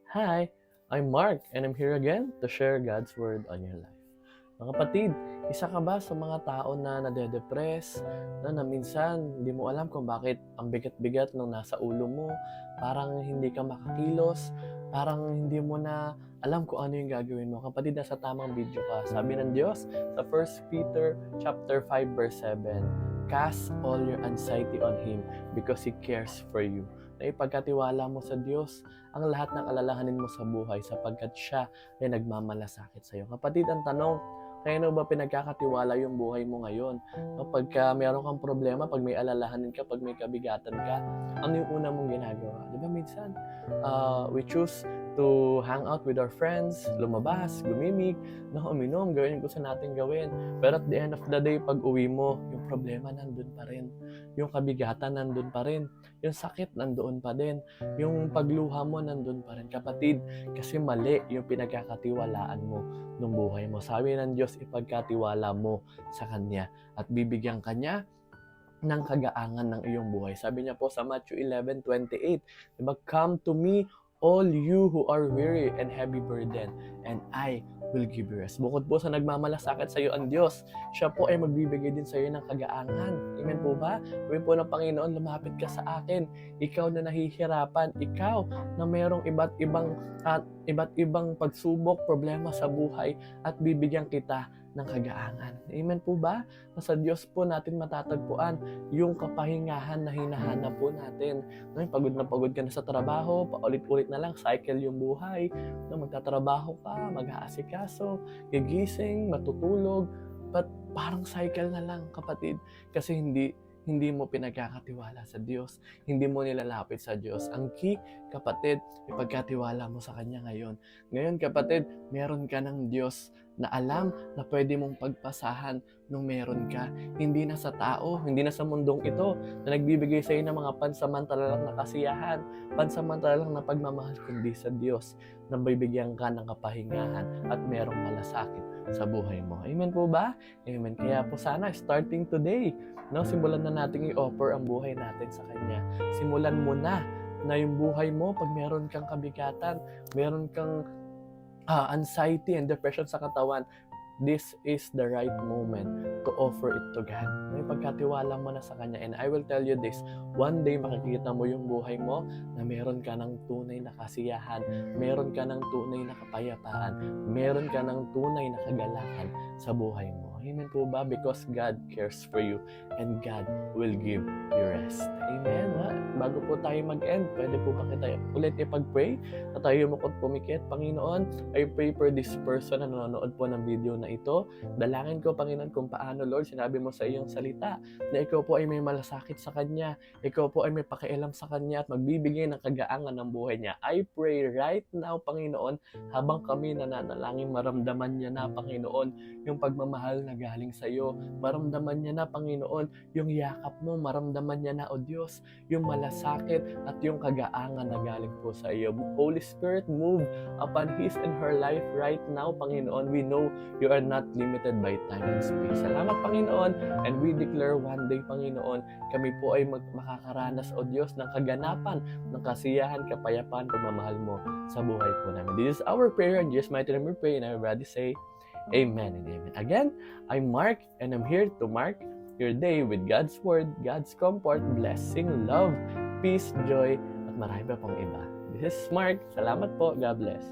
Hi, I'm Mark and I'm here again to share God's Word on your life. Mga kapatid, isa ka ba sa mga tao na nade-depress, na minsan hindi mo alam kung bakit ang bigat-bigat ng nasa ulo mo, parang hindi ka makakilos, parang hindi mo na alam kung ano yung gagawin mo. Kapatid, nasa tamang video ka. Sabi ng Diyos sa 1 Peter chapter 5 verse 7, "Cast all your anxiety on Him because He cares for you." Na ipagkatiwala mo sa Diyos ang lahat ng alalahanin mo sa buhay sapagkat siya ay nagmamalasakit sa iyo. Kapatid, ang tanong, kaya ba pinagkakatiwala yung buhay mo ngayon? Kapag meron kang problema, pag may alalahanin ka, pag may kabigatan ka, ano yung una mong ginagawa? Di ba minsan, we choose to hang out with our friends, lumabas, gumimik, uminom, gawin yung gusto natin gawin. Pero at the end of the day, pag uwi mo, yung problema nandun pa rin. Yung kabigatan nandun pa rin. Yung sakit nandoon pa din. Yung pagluha mo nandun pa rin. Kapatid, kasi mali yung pinagkakatiwalaan mo ng buhay mo. Sabi ng Diyos, ipagkatiwala mo sa Kanya at bibigyan Kanya ng kagaangan ng iyong buhay. Sabi niya po sa Matthew 11:28, diba, "Come to me, all you who are weary and heavy burden, and I will give you rest." Bukod po sa nagmamalasakit sa iyo ang Diyos, siya po ay magbibigay din sa iyo ng kagaangan. Amen po ba? Sabi po ng Panginoon, lumapit ka sa akin. Ikaw na nahihirapan, ikaw na mayroong iba't ibang pagsubok, problema sa buhay, at bibigyan kita ng kagaangan. Amen po ba? Sa Diyos po natin matatagpuan yung kapahingahan na hinahanap po natin. Pagod na pagod ka na sa trabaho, paulit-ulit na lang, cycle yung buhay. Magtatrabaho ka, mag-aasikaso, gigising, matutulog, but parang cycle na lang, kapatid. Kasi hindi mo pinagkakatiwala sa Diyos. Hindi mo nilalapit sa Diyos. Ang key, kapatid, ipagkatiwala mo sa Kanya ngayon. Ngayon, kapatid, meron ka ng Diyos na alam na pwede mong pagpasahan nung meron ka. Hindi na sa tao, hindi na sa mundong ito na nagbibigay sa iyo ng mga pansamantala lang na kasiyahan, pansamantala lang na pagmamahal, kundi sa Diyos na bibigyan ka ng kapahingahan at merong malasakit sa buhay mo. Amen po ba? Amen. Kaya po sana, starting today, simulan na natin i-offer ang buhay natin sa Kanya. Simulan mo na yung buhay mo pag meron kang kabigatan, meron kang anxiety and depression sa katawan, this is the right moment to offer it to God. May pagkatiwala mo na sa Kanya. And I will tell you this, one day makikita mo yung buhay mo na meron ka ng tunay na kasiyahan, meron ka ng tunay na kapayapaan, meron ka ng tunay na kagalakan sa buhay mo. Amen po ba? Because God cares for you and God will give you rest. Amen. Bago po tayo mag-end, pwede po ba kita ulit ipag-pray na tayo mukot pumikit? Panginoon, I pray for this person na nanonood po ng video na ito. Dalangin ko, Panginoon, kung paano, Lord, sinabi mo sa iyong salita na ikaw po ay may malasakit sa kanya, ikaw po ay may pakialam sa kanya at magbibigay ng kagaangan ng buhay niya. I pray right now, Panginoon, habang kami nananalangin, maramdaman niya na, Panginoon, yung pagmamahal na galing sa iyo. Maramdaman niya na, Panginoon, yung yakap mo, maramdaman niya na, O Diyos, yung malasakit at yung kagaangan na galing po sa iyo. Holy Spirit, move upon his and her life right now, Panginoon. We know you are not limited by time and space. Salamat, Panginoon, and we declare one day, Panginoon, kami po ay makakaranas, O Diyos, ng kaganapan, ng kasiyahan, kapayapaan, pagmamahal mo sa buhay po namin. This is our prayer, and Jesus mighty name we pray, and everybody say, Amen and amen. Again, I'm Mark, and I'm here to mark your day with God's Word, God's comfort, blessing, love, peace, joy, at marami pa pong iba. This is Mark. Salamat po. God bless.